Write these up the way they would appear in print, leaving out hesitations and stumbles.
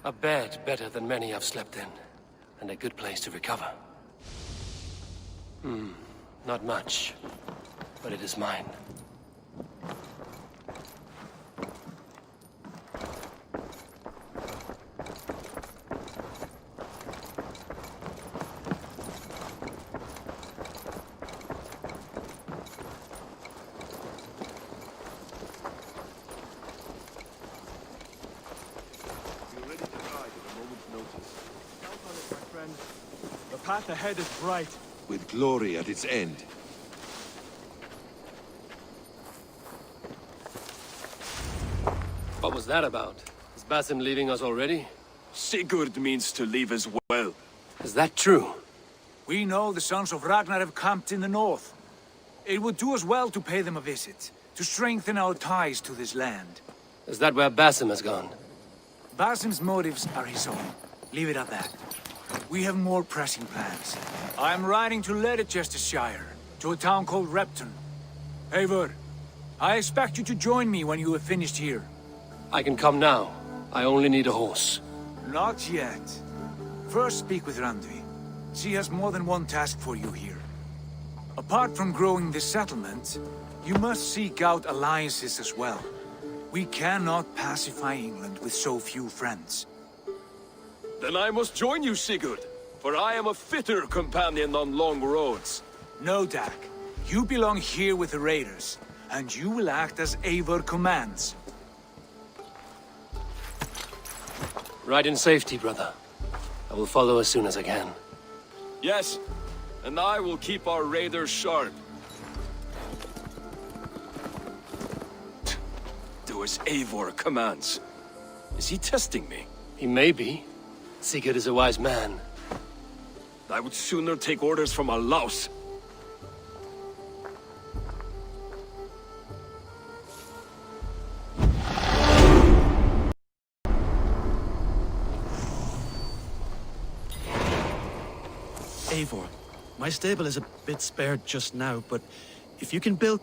A bed better than many I've slept in, and a good place to recover. Not much, but it is mine. The path ahead is bright. With glory at its end. What was that about? Is Basim leaving us already? Sigurd means to leave as well. Is that true? We know the sons of Ragnar have camped in the north. It would do us well to pay them a visit, to strengthen our ties to this land. Is that where Basim has gone? Basim's motives are his own. Leave it at that. We have more pressing plans. I am riding to Leicestershire, to a town called Repton. Eivor, I expect you to join me when you have finished here. I can come now. I only need a horse. Not yet. First speak with Randvi. She has more than one task for you here. Apart from growing this settlement, you must seek out alliances as well. We cannot pacify England with so few friends. Then I must join you, Sigurd, for I am a fitter companion on long roads. No, Dak. You belong here with the raiders, and you will act as Eivor commands. Ride in safety, brother. I will follow as soon as I can. Yes, and I will keep our raiders sharp. Do as Eivor commands. Is he testing me? He may be. Sigurd is a wise man. I would sooner take orders from a louse. Eivor, my stable is a bit spared just now, but if you can build...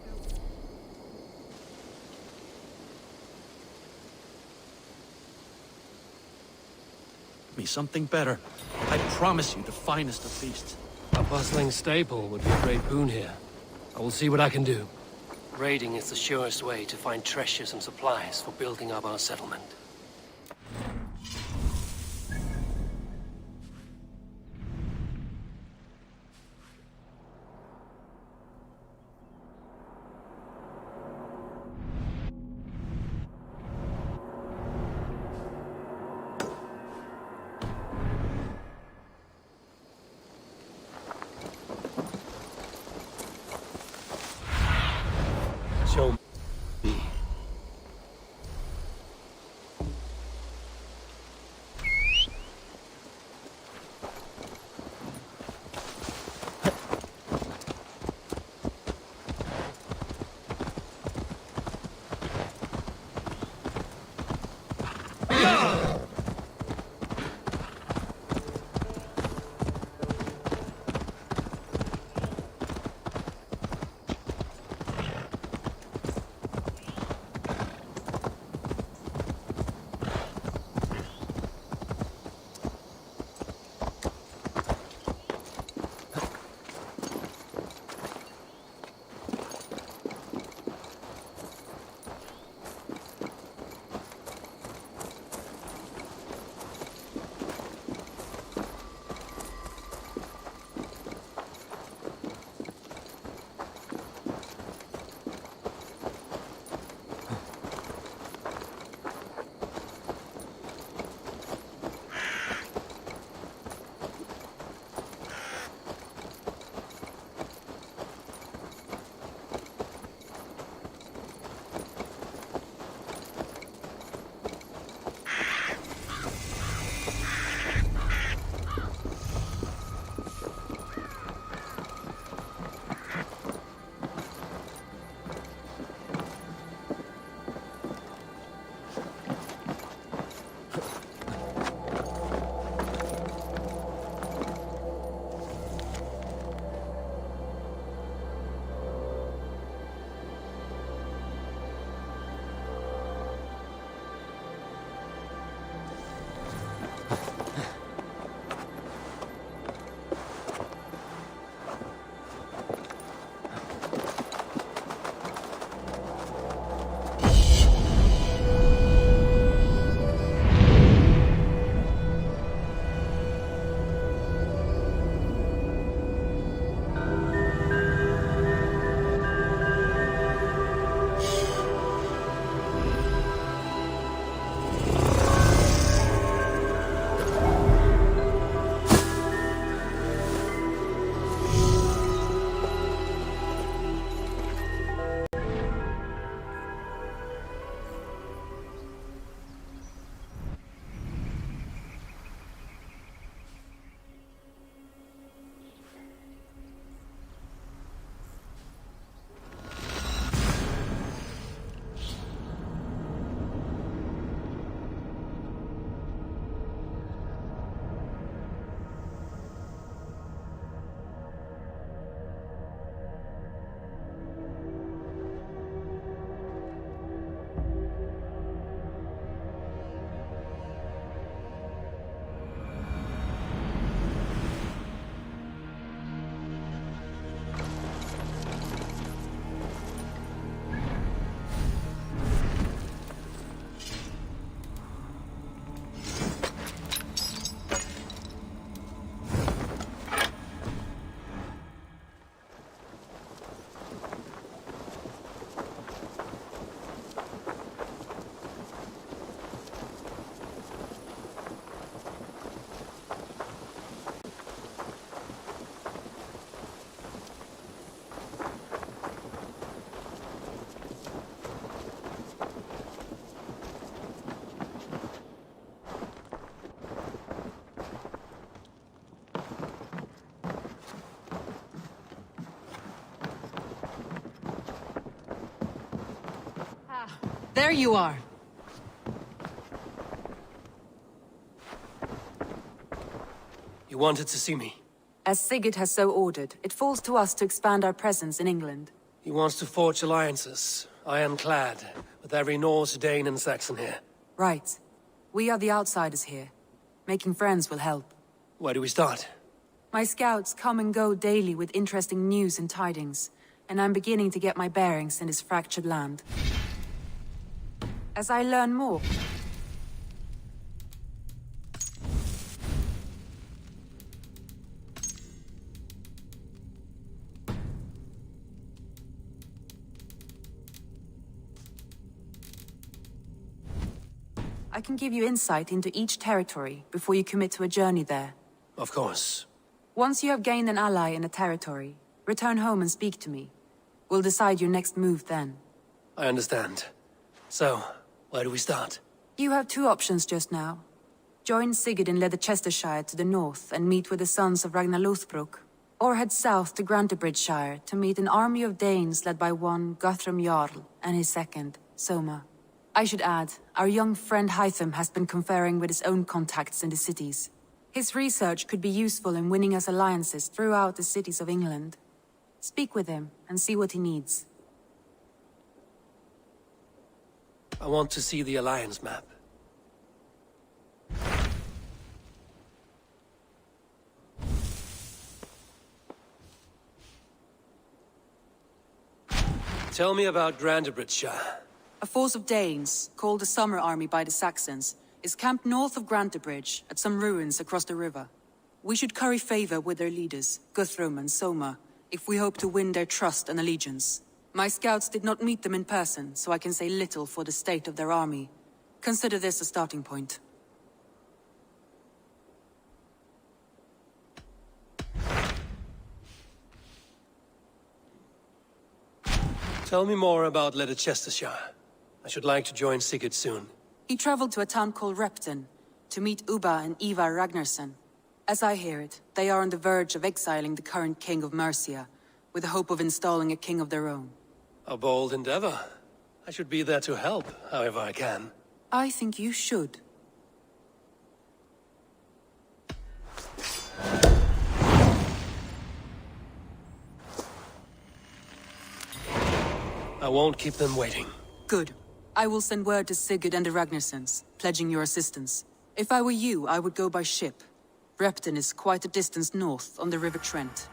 me something better, I promise you the finest of beasts. A bustling stable would be a great boon here. I will see what I can do. Raiding is the surest way to find treasures and supplies for building up our settlement. Show me. There you are. You wanted to see me? As Sigurd has so ordered, it falls to us to expand our presence in England. He wants to forge alliances, ironclad, with every Norse, Dane, and Saxon here. Right. We are the outsiders here. Making friends will help. Where do we start? My scouts come and go daily with interesting news and tidings, and I'm beginning to get my bearings in this fractured land. As I learn more, I can give you insight into each territory before you commit to a journey there. Of course. Once you have gained an ally in a territory, return home and speak to me. We'll decide your next move then. I understand. So, where do we start? You have two options just now. Join Sigurd in Leicestershire to the north and meet with the sons of Ragnar Lothbrok, or head south to Grantebridgesshire to meet an army of Danes led by one Guthrum Jarl and his second, Soma. I should add, our young friend Hytham has been conferring with his own contacts in the cities. His research could be useful in winning us alliances throughout the cities of England. Speak with him and see what he needs. I want to see the Alliance map. Tell me about Grantebridgesshire. A force of Danes, called the Summer Army by the Saxons, is camped north of Grantebridge at some ruins across the river. We should curry favor with their leaders, Guthrum and Soma, if we hope to win their trust and allegiance. My scouts did not meet them in person, so I can say little for the state of their army. Consider this a starting point. Tell me more about Leicestershire. I should like to join Sigurd soon. He traveled to a town called Repton to meet Ubba and Ivar Ragnarsson. As I hear it, they are on the verge of exiling the current king of Mercia, with the hope of installing a king of their own. A bold endeavor. I should be there to help, however I can. I think you should. I won't keep them waiting. Good. I will send word to Sigurd and the Ragnarssons, pledging your assistance. If I were you, I would go by ship. Repton is quite a distance north on the River Trent.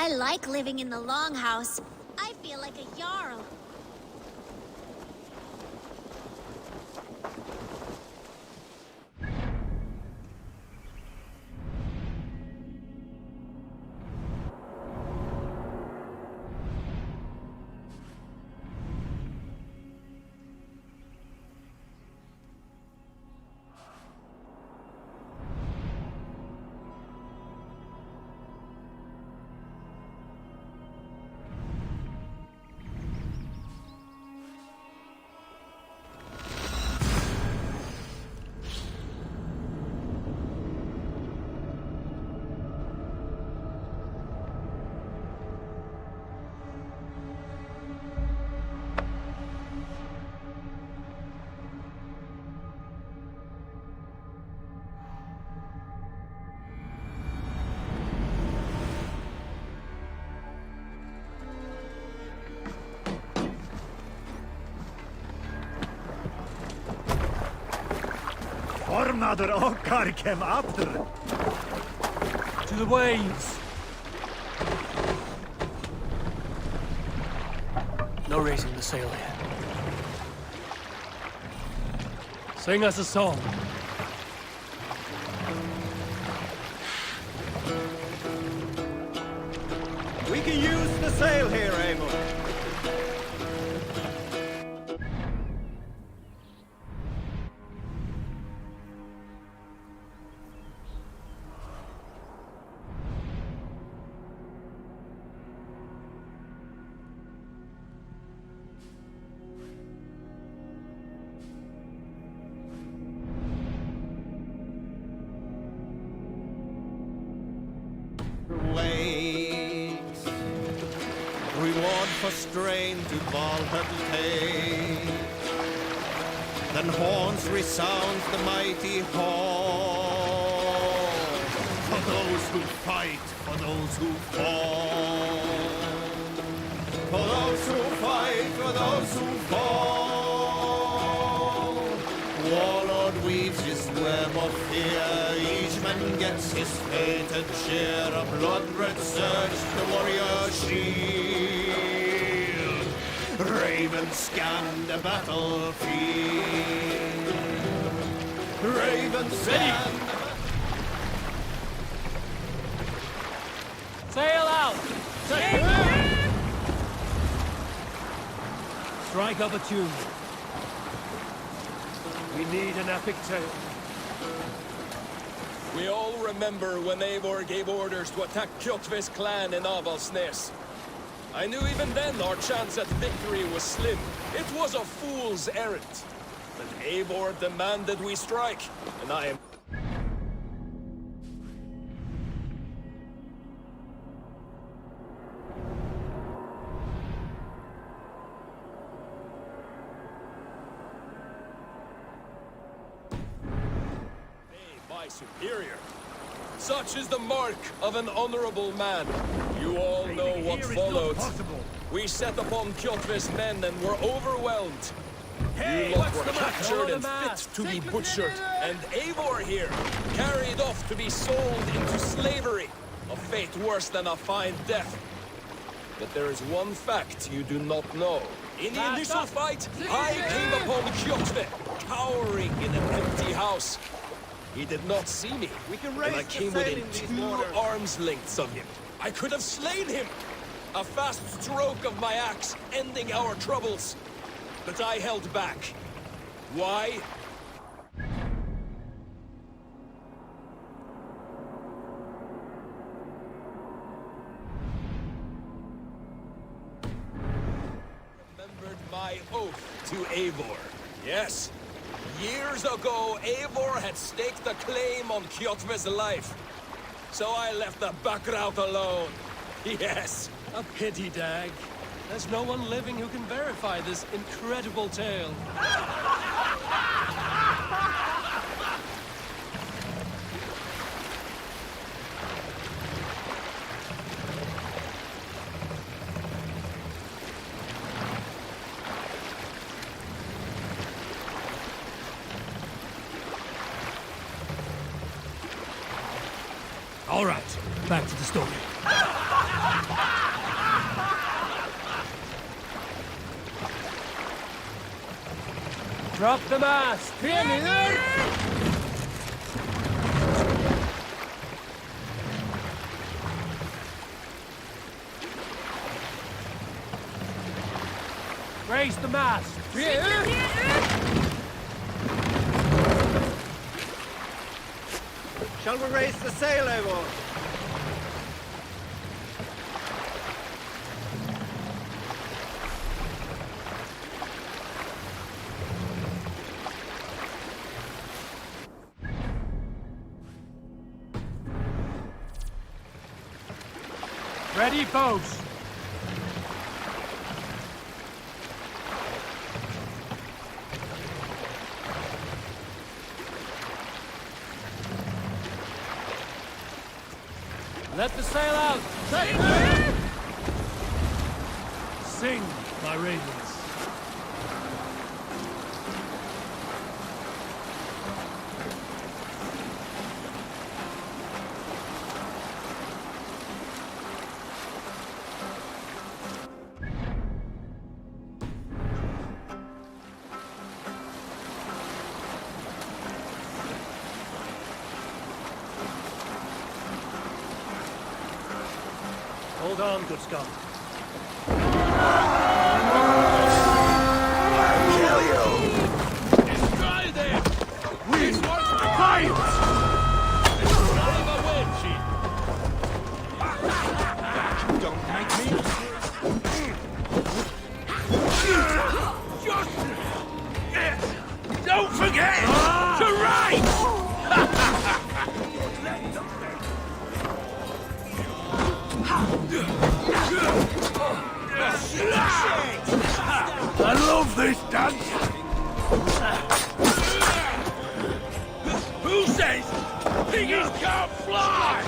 I like living in the Longhouse. I feel like a Jarl. Ornader okkar kem after. To the waves! No raising the sail here. Sing us a song. We can use the sail here, Eivor. Waves, reward for strain to Valhall take. Then horns resound the mighty hall. For those who fight, for those who fall. For those who fight, for those who fall. Warlord weaves his web of fear. Each man gets his fated share. A blood-red surge, the warrior shield. Ravens scan the battlefield. Ravens scan the Sail out! Strike up a tune. We need an epic tale. We all remember when Eivor gave orders to attack Kjotve's clan in Avaldsnes. I knew even then our chance at victory was slim. It was a fool's errand. But Eivor demanded we strike, and I am... my superior. Such is the mark of an honorable man. You all know what followed. We set upon Kjotve's men and were overwhelmed. You lot were captured and fit to be butchered. And Eivor here, carried off to be sold into slavery. A fate worse than a fine death. But there is one fact you do not know. In the initial fight, I came upon Kjotve, cowering in an empty house. He did not see me, and I came within 2 arms lengths of him. I could have slain him! A fast stroke of my axe, ending our troubles. But I held back. Why? Remembered my oath to Eivor. Yes. Years ago, Eivor had staked a claim on Kjotve's life. So I left the Backrout alone. Yes. A pity, Dag. There's no one living who can verify this incredible tale. All right, back to the story. Drop the mast! Raise the mast! Shall we raise the sail, Eivor? Ready, boats! Let the sail out! Sing, my ravens. Hold on, good Scott. Kill you! Destroy them! We fight! Drive away, chief! Don't make me. Don't forget to write! I love this dance! Who says piggies can't fly?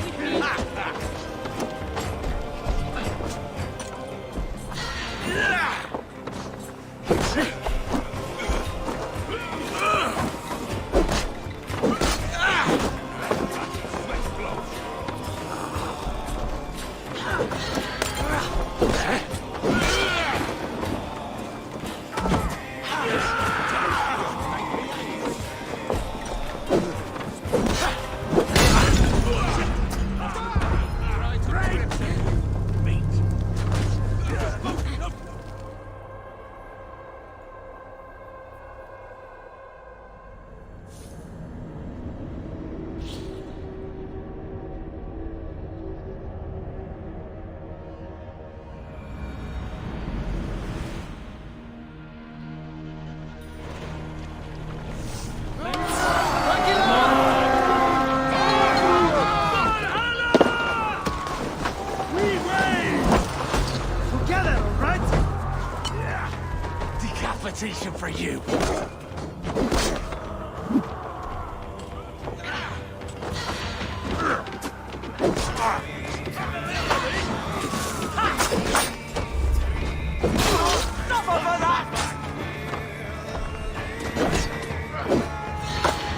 Together, all right? Decapitation for you!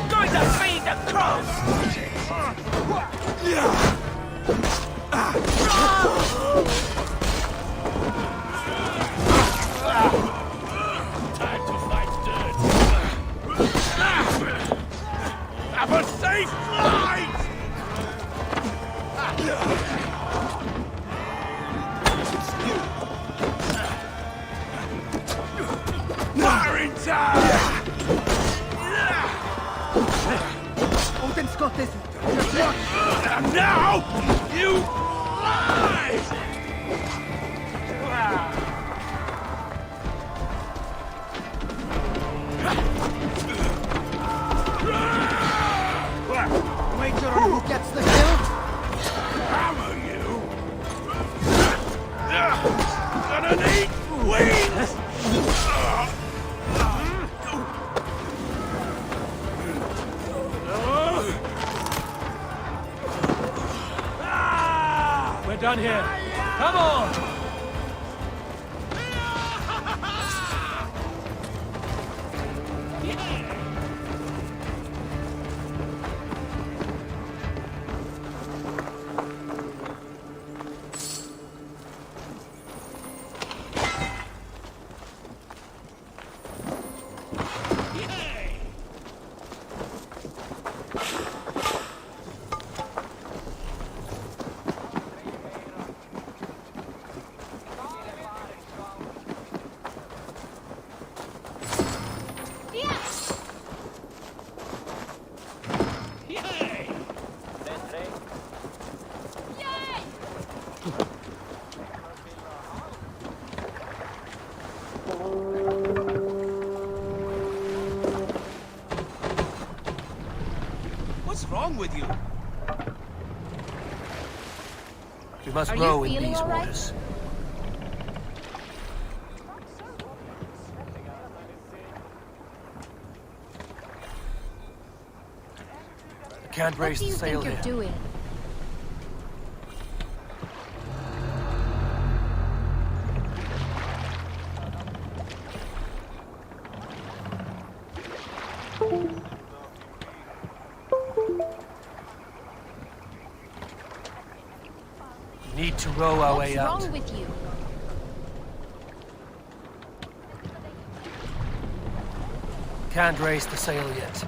Going to feed the crows! Time to fight dirt! Have a safe flight! Firing time! Odin Scott is... And now, you lie! Wager on who gets the kill? Hammer you! Gonna need wings! We're done here. Come on! wrong with you? We must Are you row in feeling these all right? waters. I can't What raise do the you sail think you're here. doing? We need to row our What's way out. wrong with you? Can't raise the sail yet.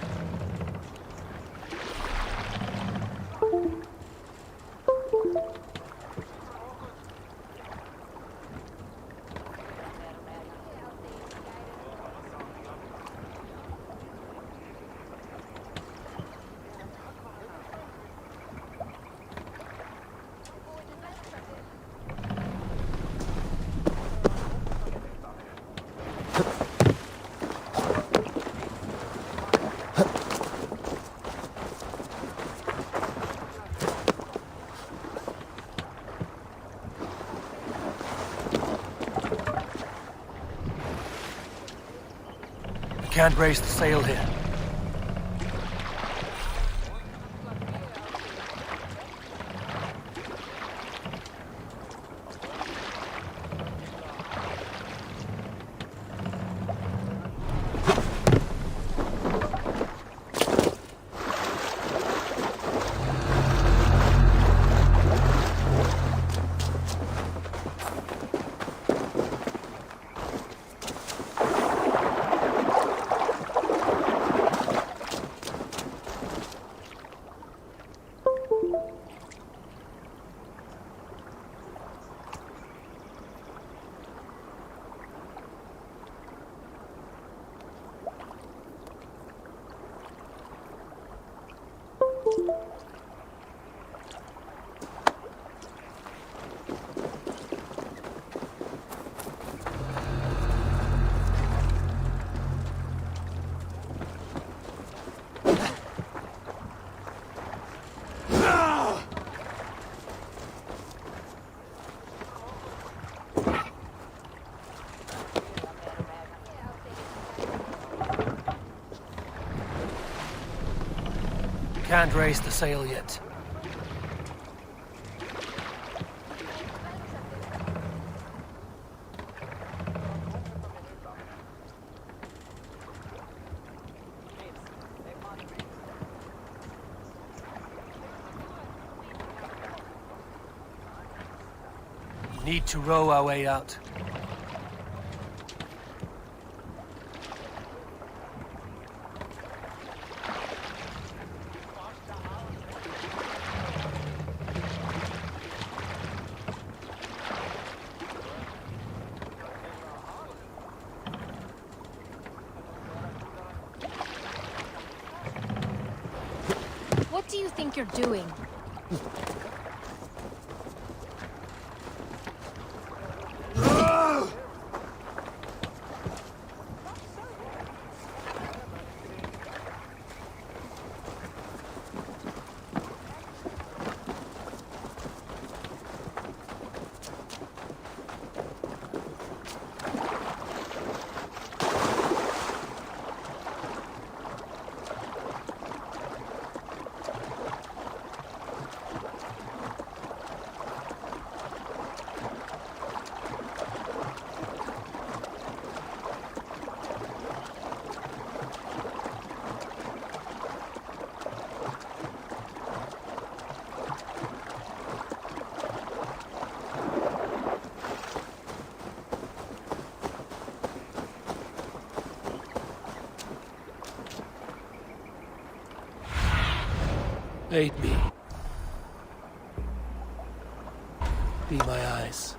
Can't raise the sail here. Can't raise the sail yet. We need to row our way out. What do you think you're doing? Aid me. Be my eyes.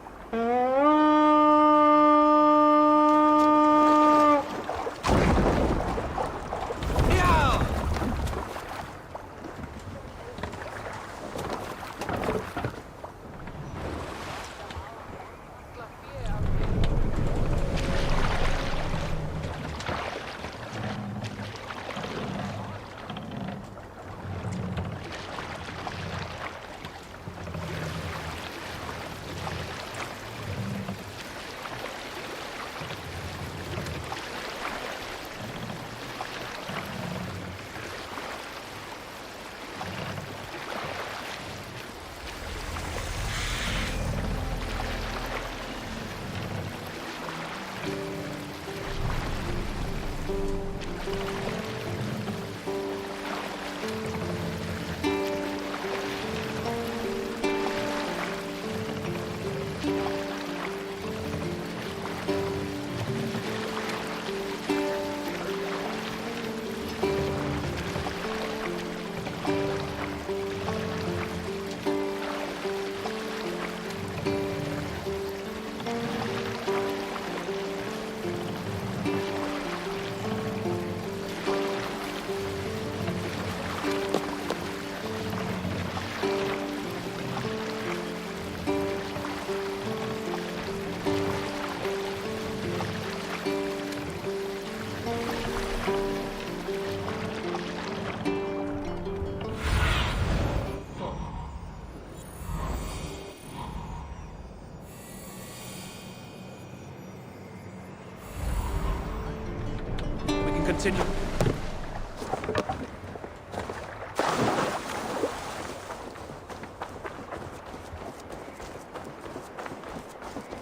continue.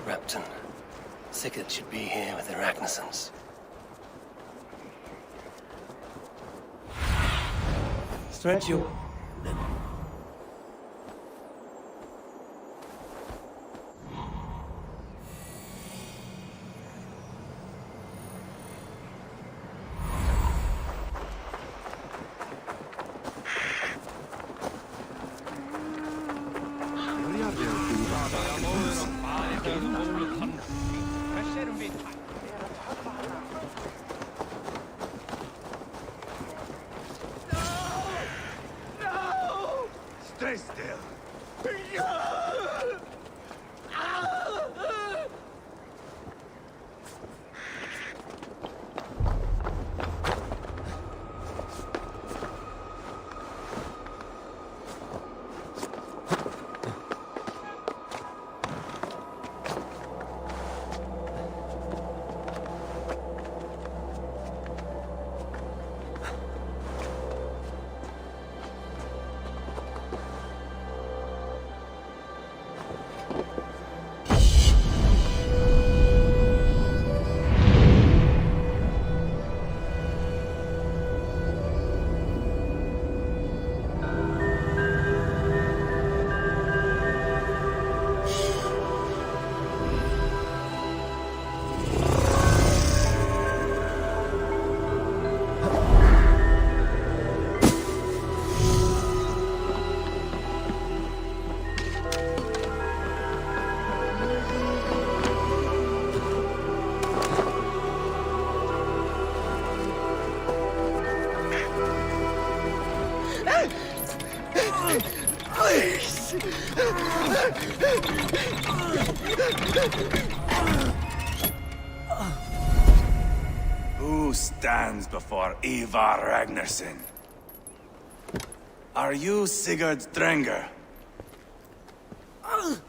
Repton. Sigurd should be here with the Ragnarsons. Stretch you. Stay still. Who stands before Ivar Ragnarsson? Are you Sigurd Drenger?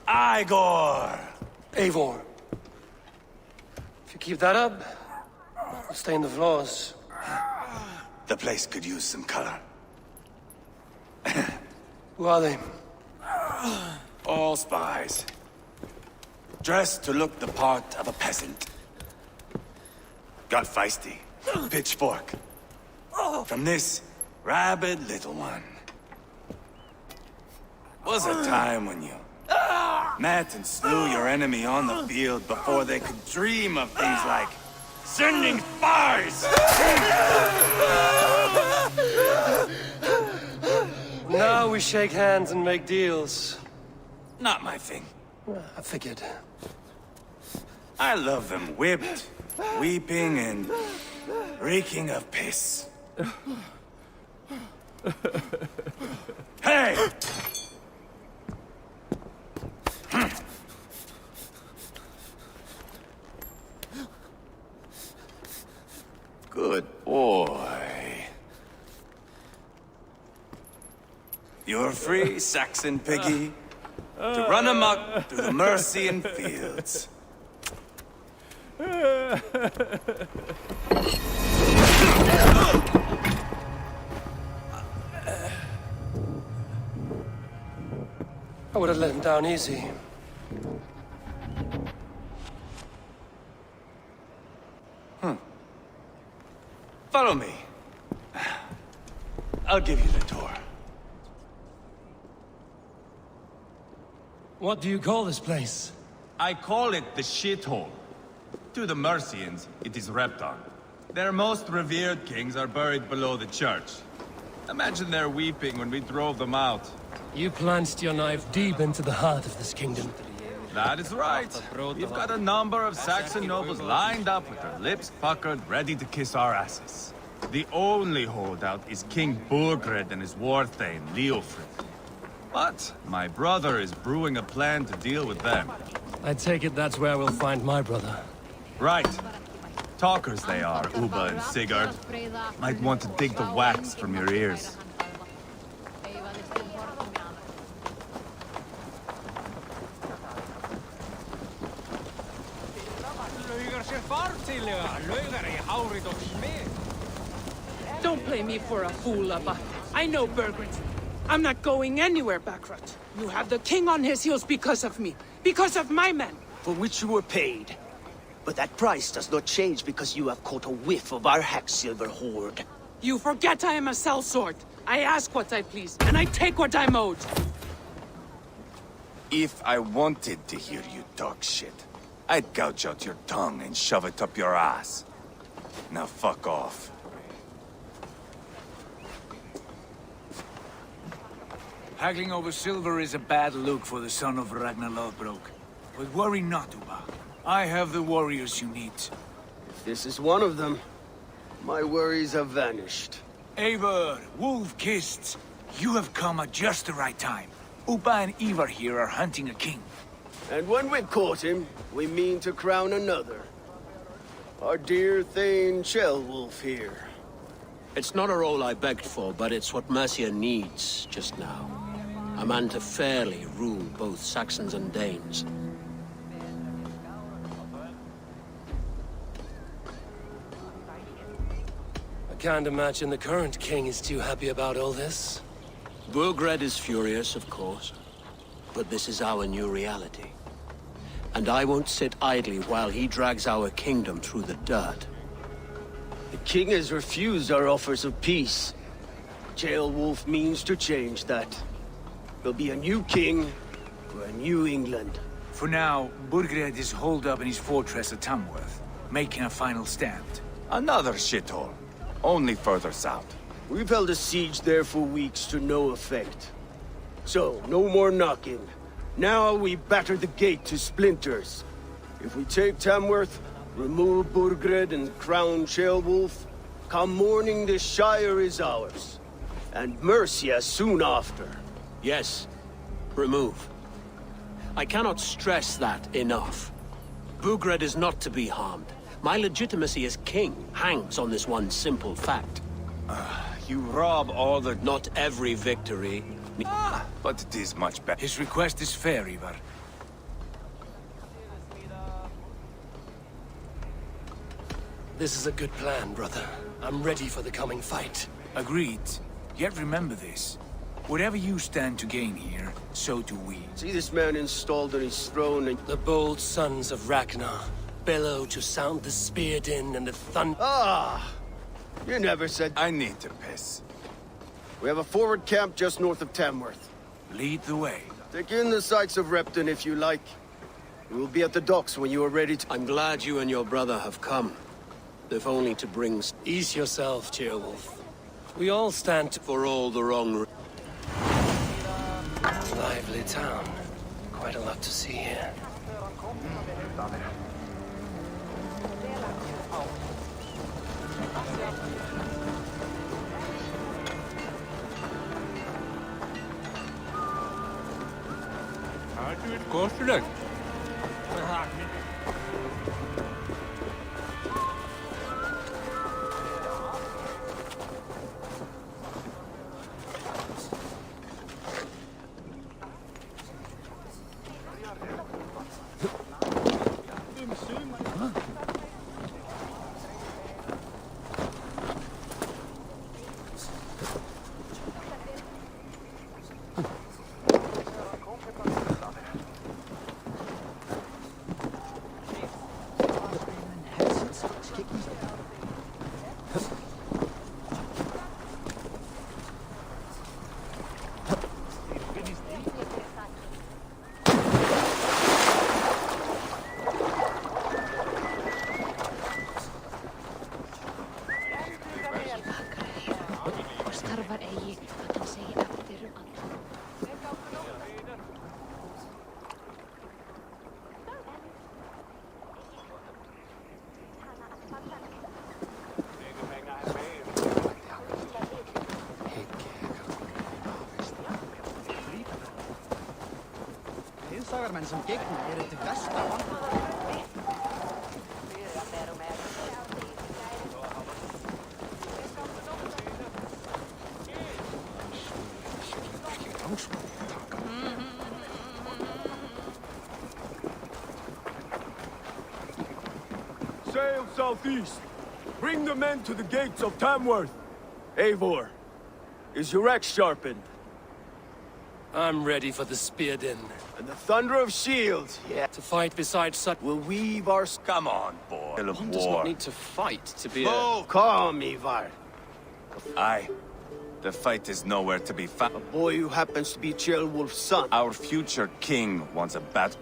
Igor! Eivor. If you keep that up, I'll stain the floors. The place could use some color. Who are they? All spies. Dressed to look the part of a peasant. Got feisty. Pitchfork. From this rabid little one. Was a time when you met and slew your enemy on the field before they could dream of things like sending spies! Now we shake hands and make deals. Not my thing. I figured. I love them whipped, weeping, and reeking of piss. Hey! Good boy. You're free, Saxon piggy, to run amok through the Mercian fields. I would have let him down easy. Follow me. I'll give you the tour. What do you call this place? I call it the shithole. To the Mercians, it is Repton. Their most revered kings are buried below the church. Imagine their weeping when we drove them out. You plunged your knife deep into the heart of this kingdom. That is right. We've got a number of Saxon nobles lined up with their lips puckered, ready to kiss our asses. The only holdout is King Burgred and his war thane, Leofrid. But my brother is brewing a plan to deal with them. I take it that's where we'll find my brother. Right. Talkers they are, Ubba and Sigurd. Might want to dig the wax from your ears. Don't play me for a fool, Abba. I know Burgred. I'm not going anywhere, Backrot. You have the king on his heels because of me. Because of my men. For which you were paid. But that price does not change because you have caught a whiff of our Hacksilver hoard. You forget I am a sellsword. I ask what I please, and I take what I'm owed. If I wanted to hear you talk shit, I'd gouge out your tongue and shove it up your ass. Now fuck off. Haggling over silver is a bad look for the son of Ragnar Lothbrok. But worry not, Uba. I have the warriors you need. This is one of them. My worries have vanished. Eivor, Wolf-Kissed, you have come at just the right time. Uba and Ivar here are hunting a king. And when we've caught him, we mean to crown another. Our dear Thane Ceolwulf here. It's not a role I begged for, but it's what Mercia needs just now. A man to fairly rule both Saxons and Danes. I can't imagine the current king is too happy about all this. Burgred is furious, of course. But this is our new reality. And I won't sit idly while he drags our kingdom through the dirt. The king has refused our offers of peace. Ceolwulf means to change that. There'll be a new king for a new England. For now, Burgred is holed up in his fortress at Tamworth, making a final stand. Another shithole. Only further south. We've held a siege there for weeks to no effect. So, no more knocking. Now we batter the gate to splinters. If we take Tamworth, remove Burgred and crown Ceolwulf, come morning the Shire is ours. And Mercia soon after. Yes, remove. I cannot stress that enough. Burgred is not to be harmed. My legitimacy as king hangs on this one simple fact. You rob all the... Not every victory... but it is much better. His request is fair, Ivar. This is a good plan, brother. I'm ready for the coming fight. Agreed. Yet remember this. Whatever you stand to gain here, so do we. See this man installed on his throne and... The bold sons of Ragnar bellow to sound the spear din and the thunder... Ah! You never said... I need to piss. We have a forward camp just north of Tamworth. Lead the way. Take in the sights of Repton if you like. We'll be at the docks when you are ready to... I'm glad you and your brother have come. If only to bring... Ease yourself, Ceolwulf. We all stand for all the wrong... Lively town. Quite a lot to see here. Sagarmenn sem gegna eru til besta Sail southeast. Bring the men to the gates of Tamworth. Eivor, is your axe sharpened? I'm ready for the spear din. And the thunder of shields, yeah. To fight beside such... We'll weave our... Come on, boy. One does not need to fight to be Oh, calm, Ivar. Aye. The fight is nowhere to be found. A boy who happens to be Ceolwulf's son. Our future king wants a battle.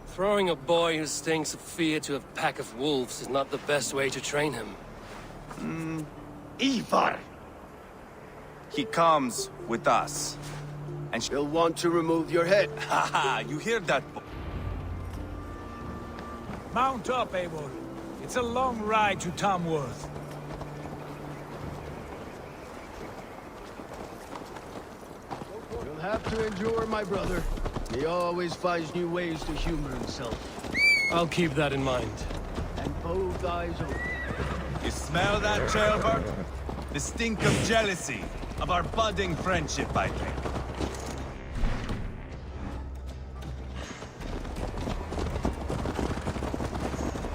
Throwing a boy who stinks of fear to a pack of wolves is not the best way to train him. Ivar! He comes with us. And He'll want to remove your head. Haha, you hear that? Mount up, Eivor. It's a long ride to Tamworth. You'll have to endure, my brother. He always finds new ways to humor himself. I'll keep that in mind. And both eyes open. You smell that, Ceolbert? The stink of jealousy, of our budding friendship, I think.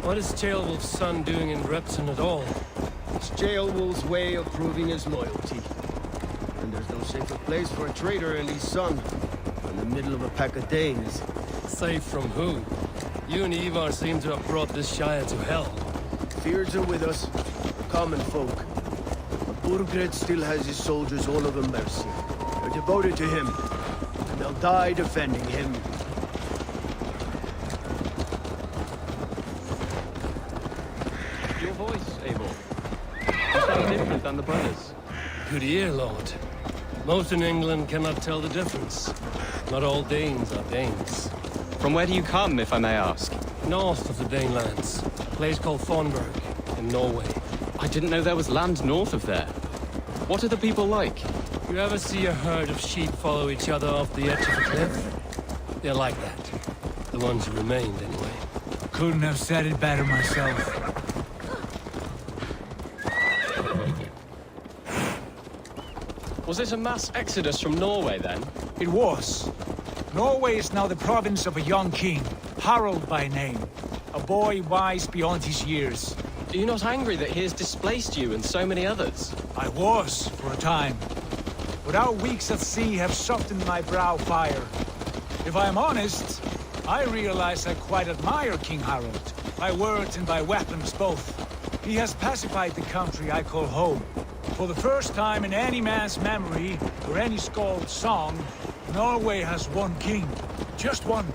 What is Ceolwulf's son doing in Repton at all? It's Ceolwulf's way of proving his loyalty. And there's no safer place for a traitor and his son in the middle of a pack of Danes. Safe from who? You and Ivar seem to have brought this Shire to hell. Fears are with us, the common folk. But Burgred still has his soldiers all over mercy. They're devoted to him, and they'll die defending him. Your voice, Eivor. You sound different than the brothers. Good ear, Lord. Most in England cannot tell the difference. Not all Danes are Danes. From where do you come, if I may ask? North of the Danelands. A place called Thornburg, in Norway. I didn't know there was land north of there. What are the people like? You ever see a herd of sheep follow each other off the edge of a cliff? They're like that. The ones who remained, anyway. Couldn't have said it better myself. Was it a mass exodus from Norway, then? It was. Norway is now the province of a young king, Harald by name. A boy wise beyond his years. Are you not angry that he has displaced you and so many others? I was, for a time. But our weeks at sea have softened my brow fire. If I am honest, I realize I quite admire King Harald. By words and by weapons both. He has pacified the country I call home. For the first time in any man's memory, or any skald's song, Norway has one king. Just one.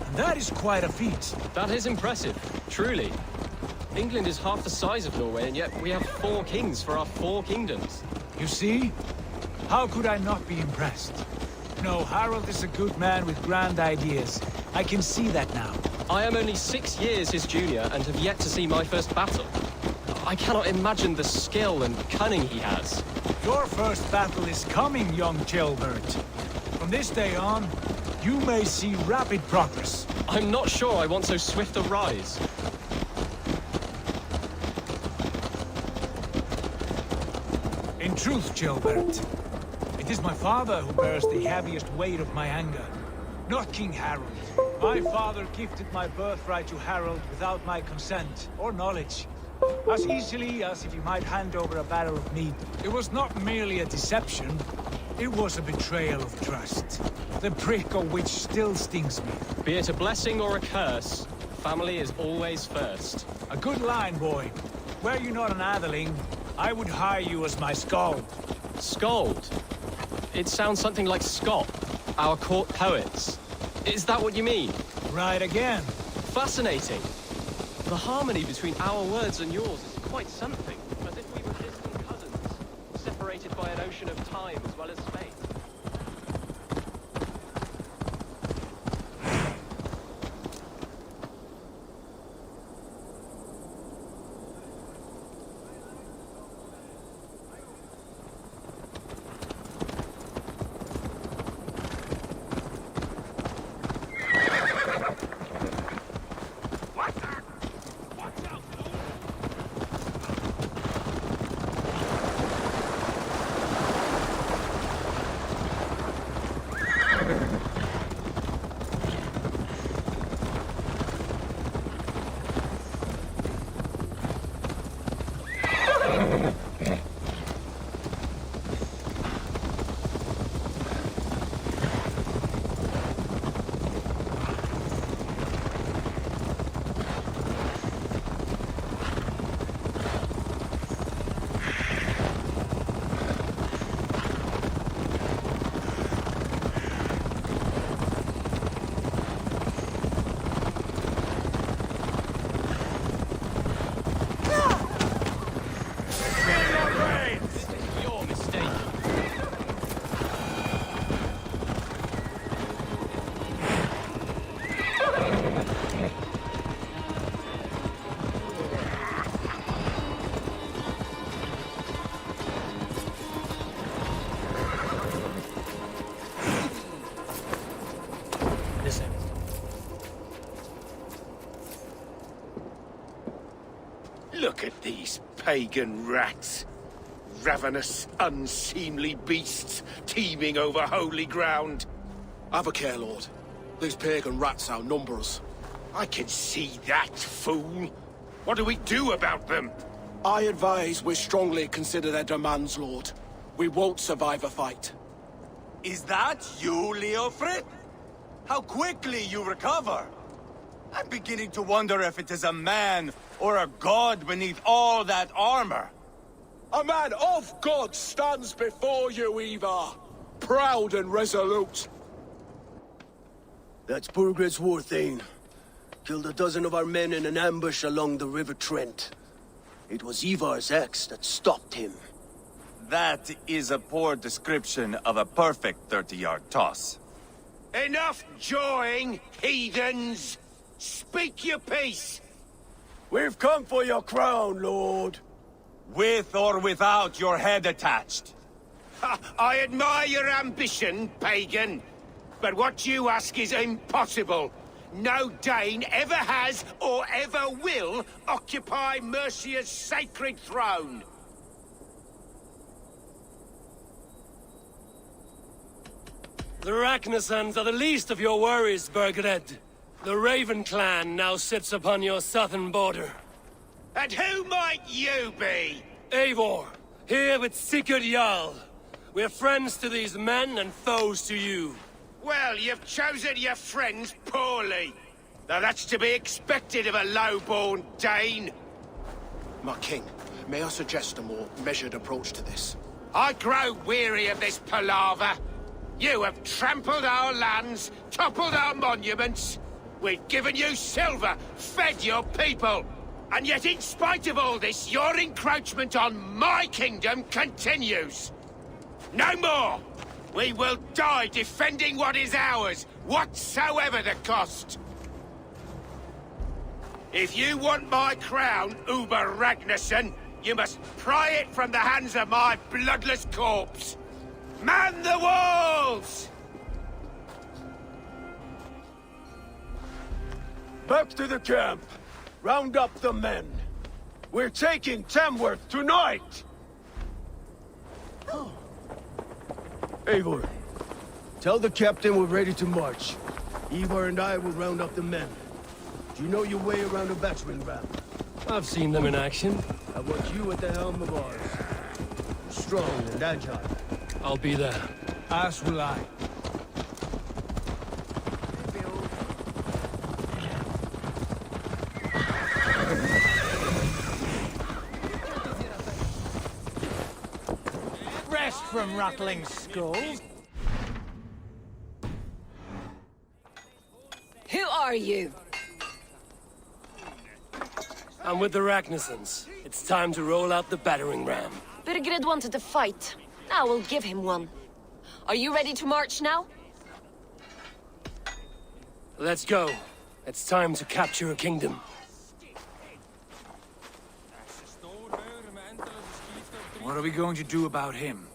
And that is quite a feat. That is impressive, truly. England is half the size of Norway, and yet we have 4 kings for our 4 kingdoms. You see? How could I not be impressed? No, Harald is a good man with grand ideas. I can see that now. I am only 6 years his junior and have yet to see my first battle. I cannot imagine the skill and cunning he has. Your first battle is coming, young Ceolbert. From this day on, you may see rapid progress. I'm not sure I want so swift a rise. In truth, Ceolbert, it is my father who bears the heaviest weight of my anger, not King Harald. My father gifted my birthright to Harald without my consent or knowledge. As easily as if he might hand over a barrel of meat. It was not merely a deception, it was a betrayal of trust. The prick of which still stings me. Be it a blessing or a curse, family is always first. A good line, boy. Were you not an atheling, I would hire you as my skald. Skald? It sounds something like Scott, our court poets. Is that what you mean? Right again. Fascinating. The harmony between our words and yours is quite something, as if we were distant cousins, separated by an ocean of time as well as space. pagan rats. Ravenous, unseemly beasts teeming over holy ground. Have a care, Lord. These pagan rats outnumber us. I can see that, fool. What do we do about them? I advise we strongly consider their demands, Lord. We won't survive a fight. Is that you, Leofrid? How quickly you recover! I'm beginning to wonder if it is a man or a god beneath all that armor. A man of God stands before you, Ivar. Proud and resolute. That's Burgred's Warthane. Killed a dozen of our men in an ambush along the River Trent. It was Ivar's axe that stopped him. That is a poor description of a perfect 30-yard toss. Enough jawing, heathens! Speak your piece! We've come for your crown, Lord. With or without your head attached. Ha, I admire your ambition, pagan. But what you ask is impossible. No Dane ever has or ever will occupy Mercia's sacred throne. The Ragnarsons are the least of your worries, Burgred. The Raven clan now sits upon your southern border. And who might you be? Eivor, here with Sigurd Jarl. We're friends to these men and foes to you. Well, you've chosen your friends poorly. Now that's to be expected of a low-born Dane. My king, may I suggest a more measured approach to this? I grow weary of this palaver. You have trampled our lands, toppled our monuments. We've given you silver, fed your people. And yet in spite of all this, your encroachment on my kingdom continues. No more! We will die defending what is ours, whatsoever the cost. If you want my crown, Uber Ragnarsson, you must pry it from the hands of my bloodless corpse. Man the walls! Back to the camp. Round up the men. We're taking Tamworth tonight! Eivor, tell the captain we're ready to march. Ivar and I will round up the men. Do you know your way around a battering ram? I've seen them in action. I want you at the helm of ours. Strong and agile. I'll be there. As will I. Rest from rattling skulls. Who are you? I'm with the Ragnarsons. It's time to roll out the battering ram. Burgred wanted to fight. Now we'll give him one. Are you ready to march now? Let's go. It's time to capture a kingdom. What are we going to do about him?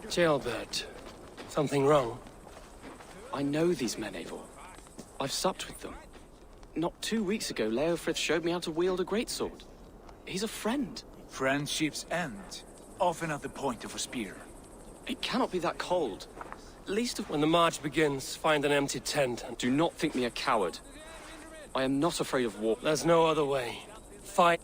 Ceolbert. Something wrong? I know these men, Eivor. I've supped with them. Not 2 weeks ago, Leofrith showed me how to wield a greatsword. He's a friend. Friendships end, often at the point of a spear. It cannot be that cold. Least of... When the march begins, find an empty tent and... Do not think me a coward. I am not afraid of war. There's no other way. Fight.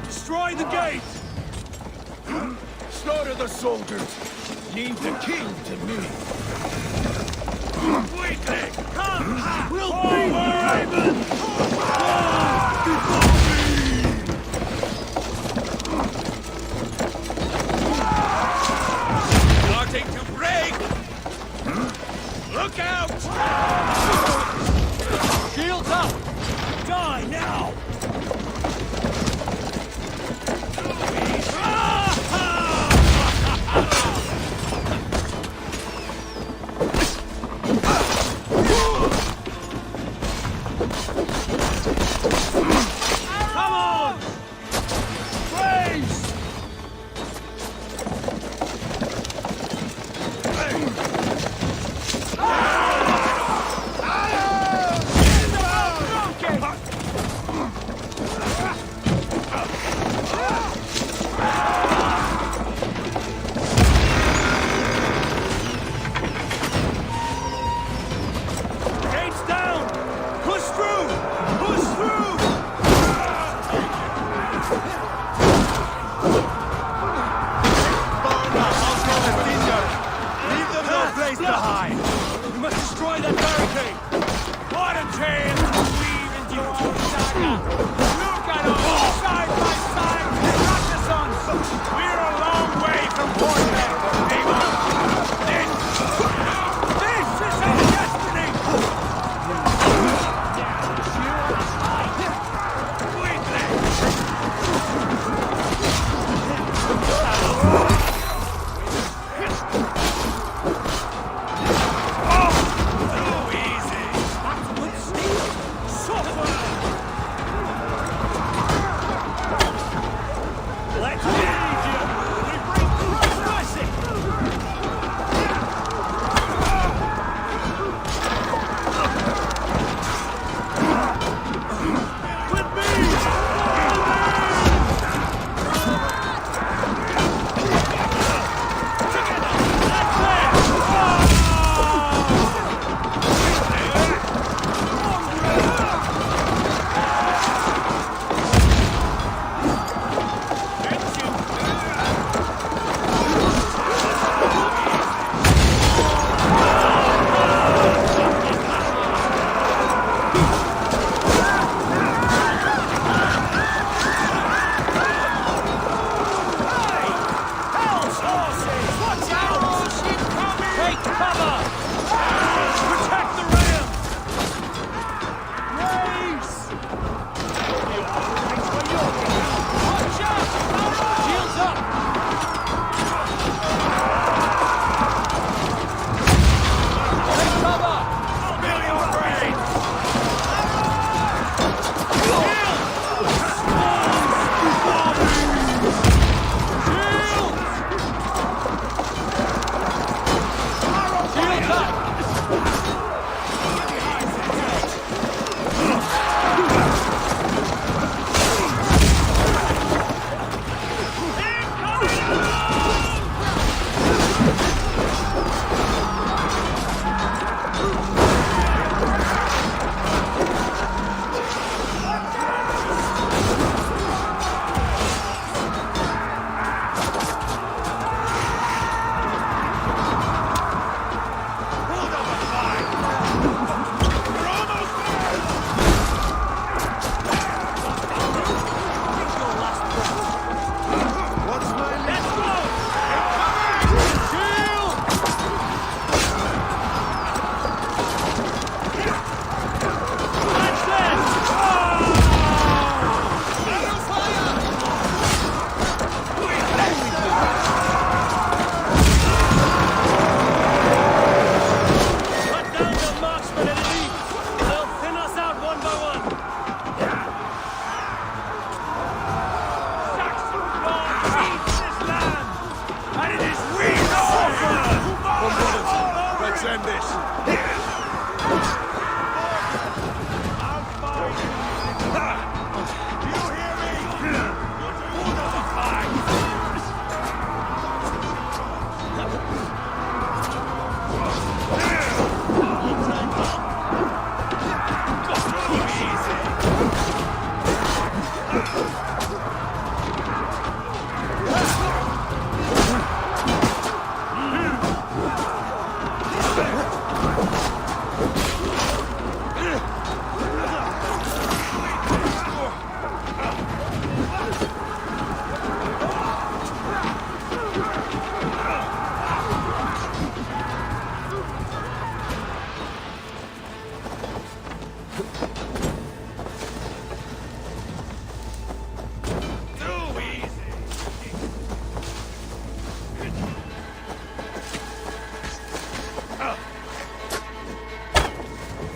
Destroy the gate! Slaughter the soldiers! Leave the king to me! Quickly! Come! We'll beat the Raven! Before me!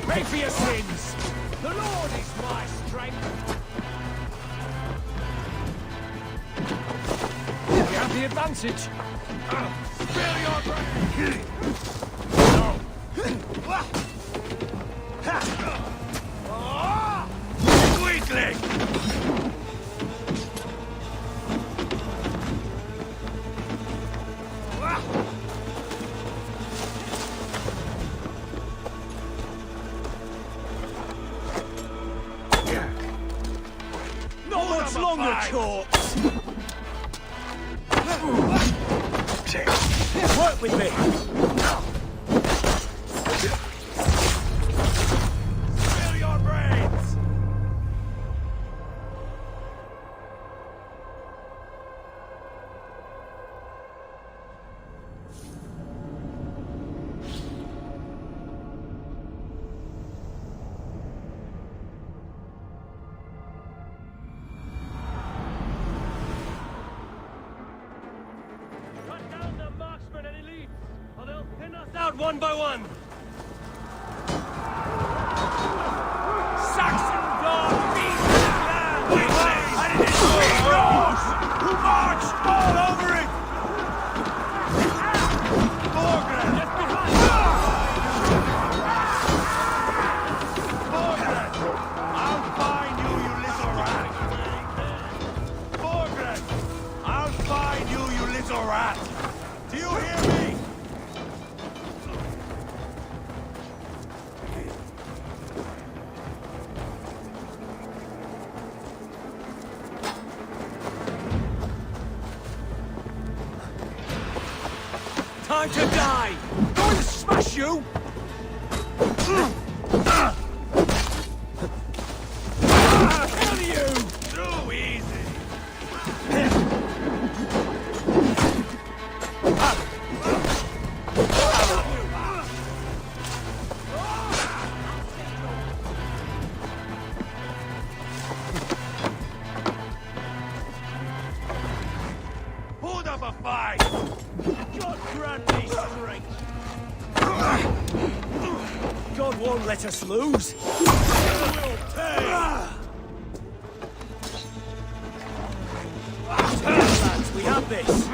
Pay for your sins! The Lord is my strength! We have the advantage! Spare your brain! No! Weakling! Not much longer, corpse! Work with me! Spill your brains! Cut down the marksmen and elites, or they'll thin us out one by one! Saxon dog beat this land! And it is we knows who marched all over it! Borgren! Get behind! Borgren! I'll find you, you little rat! Borgren! I'll find you, you little rat! Do you hear me? Time to die! Going to smash you! let us lose. Lads, we have this.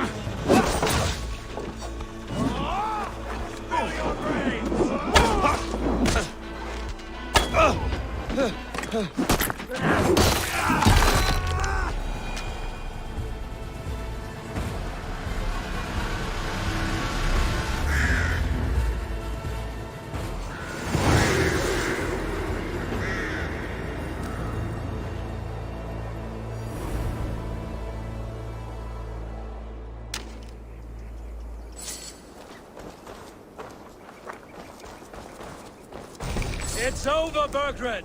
It's over, Burgred!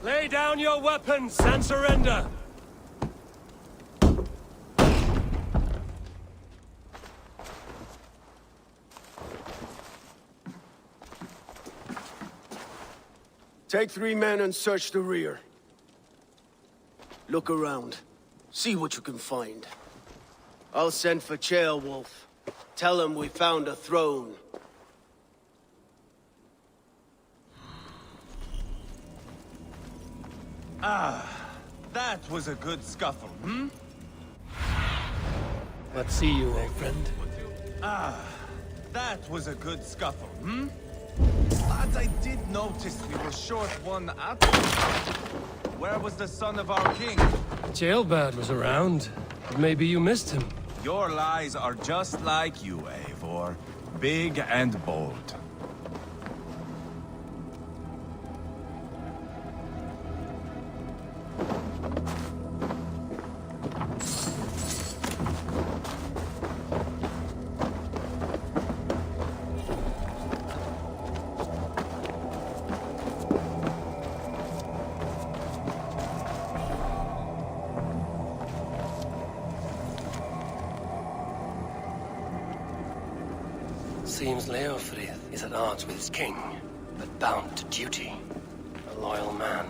Lay down your weapons and surrender! Take 3 men and search the rear. Look around. See what you can find. I'll send for Ceolwulf. Tell him we found a throne. That was a good scuffle, hmm? Let's see you, old friend. That was a good scuffle, hmm? Lads, I did notice we were short one at. Where was the son of our king? Ceolbad was around, but maybe you missed him. Your lies are just like you, Eivor. Big and bold. Seems Leofrith is at odds with his king, but bound to duty. A loyal man.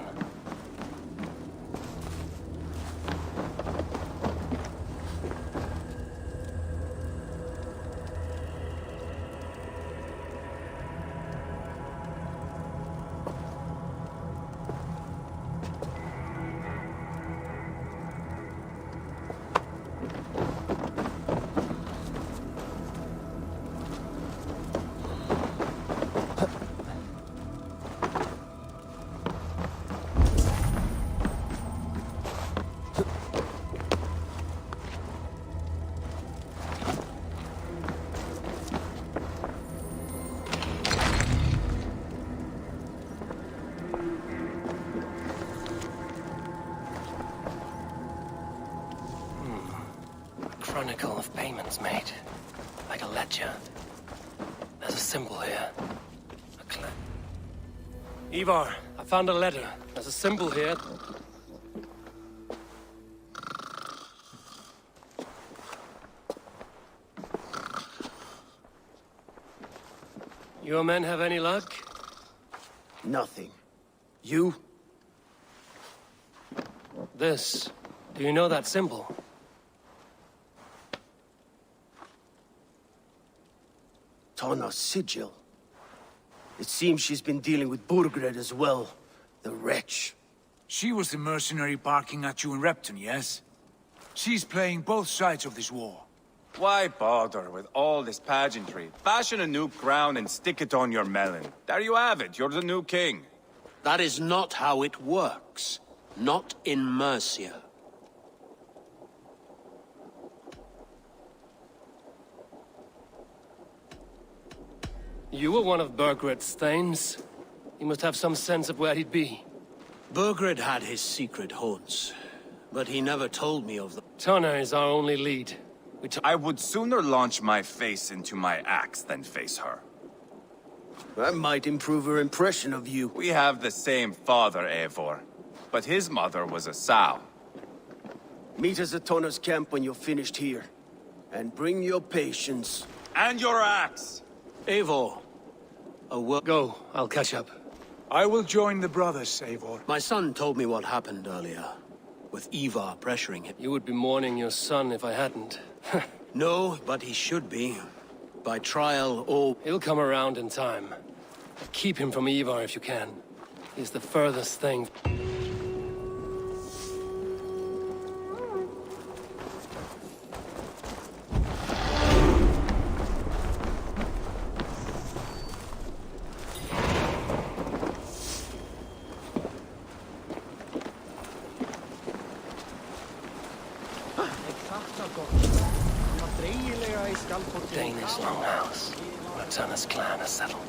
Chronicle of payments made. Like a ledger. There's a symbol here. Ivar, I found a letter. There's a symbol here. Your men have any luck? Nothing. You? This. Do you know that symbol? Tanna's sigil. It seems she's been dealing with Burgred as well. The wretch. She was the mercenary barking at you in Repton, yes? She's playing both sides of this war. Why bother with all this pageantry? Fashion a new crown and stick it on your melon. There you have it, you're the new king. That is not how it works. Not in Mercia. You were one of Burgred's thanes. He must have some sense of where he'd be. Burgred had his secret haunts, but he never told me of them. Tanna is our only lead. I would sooner launch my face into my axe than face her. That might improve her impression of you. We have the same father, Eivor. But his mother was a sow. Meet us at Tanna's camp when you're finished here. And bring your patience. And your axe! Eivor. Go, I'll catch up. I will join the brothers, Eivor. My son told me what happened earlier, with Ivar pressuring him. You would be mourning your son if I hadn't. No, but he should be. By trial or... He'll come around in time. Keep him from Ivar if you can. He's the furthest thing. Danish longhouse, where Tunna's clan is settled.